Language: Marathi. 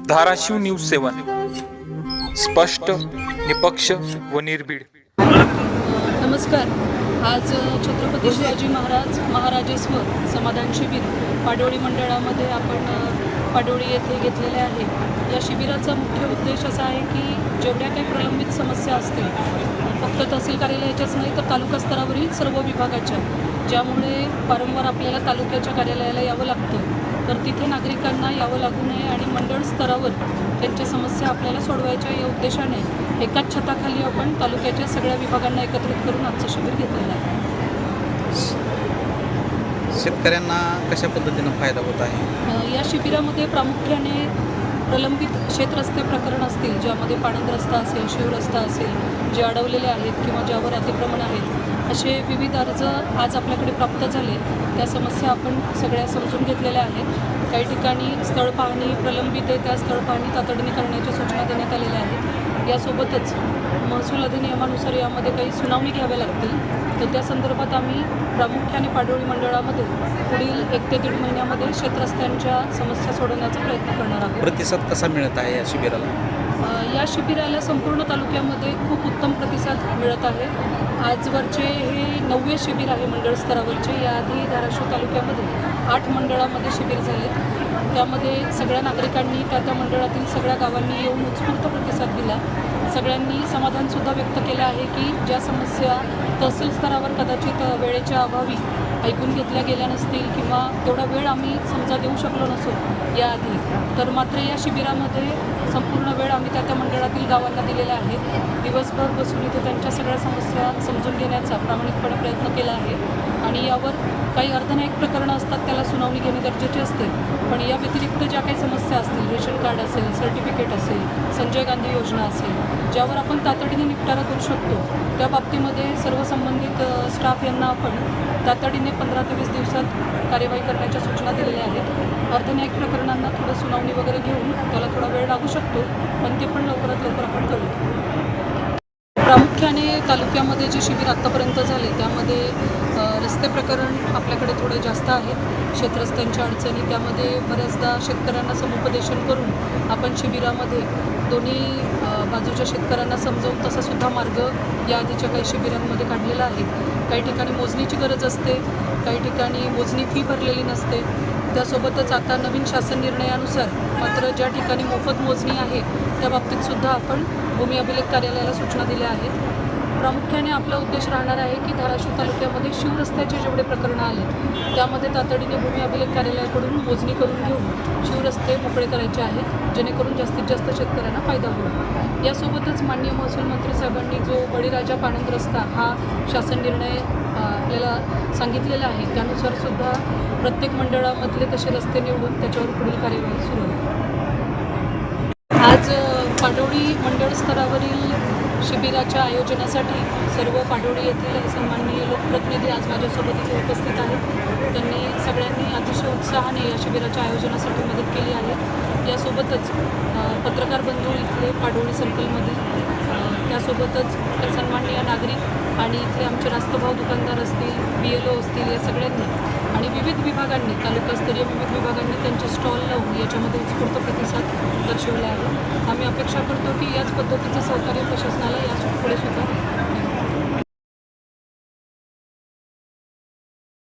धाराशिव न्यूज 7 स्पष्ट, निपक्ष व निर्भीड. नमस्कार. आज छत्रपती शिवाजी महाराजेश्वर समाधान शिबिर पाडोळी मंडळामध्ये आपण पाडोळी येथे घेतलेले आहे. या शिबिराचा मुख्य उद्देश असा आहे की जेवढ्या काही प्रलंबित समस्या असतील, फक्त तहसील कार्यालयाच्याच नाही तर तालुका स्तरावरील सर्व विभागाच्या, ज्यामुळे वारंवार आपल्याला तालुक्याच्या कार्यालयाला यावं लागतं, तर तिथे नागरिकांना यावं लागू नये आणि मंडळ स्तरावर त्यांच्या समस्या आपल्याला सोडवायच्या या उद्देशाने एकाच छताखाली आपण तालुक्याच्या सगळ्या विभागांना एकत्रित करून आजचं शिबिर घेतलेलं आहे. शेतकऱ्यांना कशा पद्धतीनं फायदा होत आहे? या शिबिरामध्ये प्रामुख्याने प्रलंबित शेतरस्ते प्रकरण असतील, ज्यामध्ये पाणंद रस्ता असेल, शिवरस्ता असेल, जे अडवलेले आहेत किंवा ज्यावर अतिक्रमण आहेत, असे विविध अर्ज आज आपल्याकडे प्राप्त झाले. त्या समस्या आपण सगळ्या समजून घेतलेल्या आहेत. काही ठिकाणी स्थळ पाहणी प्रलंबित आहे, त्या स्थळ पाहणी तातडीने करण्याच्या सूचना देण्यात आलेल्या आहेत. यासोबतच महसूल अधिनियमानुसार यामध्ये काही सुनावणी घ्याव्या लागतील, तर त्या संदर्भात आम्ही प्रामुख्याने पाडोळी मंडळामध्ये पुढील 1 ते 1.5 महिन्यामध्ये शेतरस्त्यांच्या समस्या सोडवण्याचा प्रयत्न करणार आहोत. प्रतिसाद कसा मिळत आहे या शिबिराला? या शिबिराला संपूर्ण तालुक्यामध्ये खूप उत्तम प्रतिसाद मिळत आहे. आजवरचे हे 9वे शिबिर आहे मंडळ स्तरावरचे. याआधी धाराशिव तालुक्यामध्ये 8 मंडळामध्ये शिबिर झाले. त्यामध्ये सगळ्या नागरिकांनी त्या मंडळातील सगळ्या गावांनी येऊन उत्स्फूर्त प्रतिसाद दिला. सगळ्यांनी समाधानसुद्धा व्यक्त केलं आहे की ज्या समस्या तहसील स्तरावर कदाचित वेळेच्या अभावी ऐकून घेतल्या गेल्या नसतील किंवा तेवढा वेळ आम्ही समजा देऊ शकलो नसो याआधी, तर मात्र या शिबिरामध्ये संपूर्ण वेळ आम्ही त्या मंडळातील गावांना दिलेला आहे. दिवसभर बसून इथे त्यांच्या सगळ्या समस्या समजून घेण्याचा प्रामाणिकपणे प्रयत्न केला आहे आणि यावर काही अर्धनायक प्रकरणं असतात, त्याला सुनावणी घेणे गरजेचे असते. पण या व्यतिरिक्त ज्या काही समस्या असतील, रेशन कार्ड असेल, सर्टिफिकेट असेल, संजय गांधी योजना असेल, ज्यावर आपण तातडीने निपटारा करू शकतो, त्या बाबतीमध्ये सर्व संबंधित स्टाफ यांना आपण तातडीने 15 ते 20 दिवसात कार्यवाही करण्याच्या सूचना दिलेल्या आहेत. अर्धनायक प्रकरणांना थोडं सुनावणी वगैरे घेऊन त्याला थोडा वेळ लागू शकतो, पण ते पण लवकरात लवकर आपण करूया. प्रामुख्याने तालुक्यामध्ये जे शिबिर आत्तापर्यंत झाले त्यामध्ये रस्ते प्रकरण आपल्याकडे थोडे जास्त आहेत. शेतरस्त्यांच्या अडचणी, त्यामध्ये बऱ्याचदा शेतकऱ्यांना समुपदेशन करून आपण शिबिरामध्ये दोन्ही बाजूच्या शेतकऱ्यांना समजावून तसासुद्धा मार्ग या आधीच्या काही शिबिरांमध्ये काढलेला आहे. काही ठिकाणी मोजणीची गरज असते, काही ठिकाणी मोजणी फी भरलेली नसते. त्यासोबतच आता नवीन शासन निर्णयानुसार मात्र ज्या ठिकाणी मोफत मोजणी आहे त्या बाबतीतसुद्धा आपण भूमी अभिलेख कार्यालयाला सूचना दिल्या आहेत. प्रामुख्याने आपला उद्देश राहणार आहे की धाराशिव तालुक्यामध्ये शिवरस्त्याचे जेवढे प्रकरणं आले त्यामध्ये तातडीने भूमी अभिलेख कार्यालयाकडून मोजणी करून घेऊन शिवरस्ते मोकळे करायचे आहेत, जेणेकरून जास्तीत जास्त शेतकऱ्यांना फायदा होईल. यासोबतच माननीय महसूल मंत्री साहेबांनी जो बळीराजा पाणंद रस्ता हा शासन निर्णय आपल्याला सांगितलेला आहे, त्यानुसार सुद्धा प्रत्येक मंडळामधले तसे रस्ते निवडून त्याच्यावर पुढील कार्यवाही सुरू आहे. आज पाडोळी मंडळ स्तरावरील शिबिराच्या आयोजनासाठी सर्व पाडोळी येथील सन्माननीय लोकप्रतिनिधी आज माझ्यासोबत इथे उपस्थित आहेत. त्यांनी सगळ्यांनी अतिशय उत्साहाने या शिबिराच्या आयोजनासाठी मदत केली आहे. यासोबतच पत्रकार बंधू इथले पाडोळी सर्कलमधील, त्यासोबतच सन्माननीय नागरिक आणि इथले आमचे रास्तभाव दुकानदार असतील, BLO असतील, या सगळ्यांनी आणि विविध विभागांनी, तालुकास्तरीय विविध विभागांनी त्यांचे स्टॉल लावून याच्यामध्ये उत्स्फूर्त प्रतिसाद दर्शवला आहे. आम्ही अपेक्षा करतो की याच पद्धतीचं सहकार्य प्रशासनाला यापुढे सुद्धा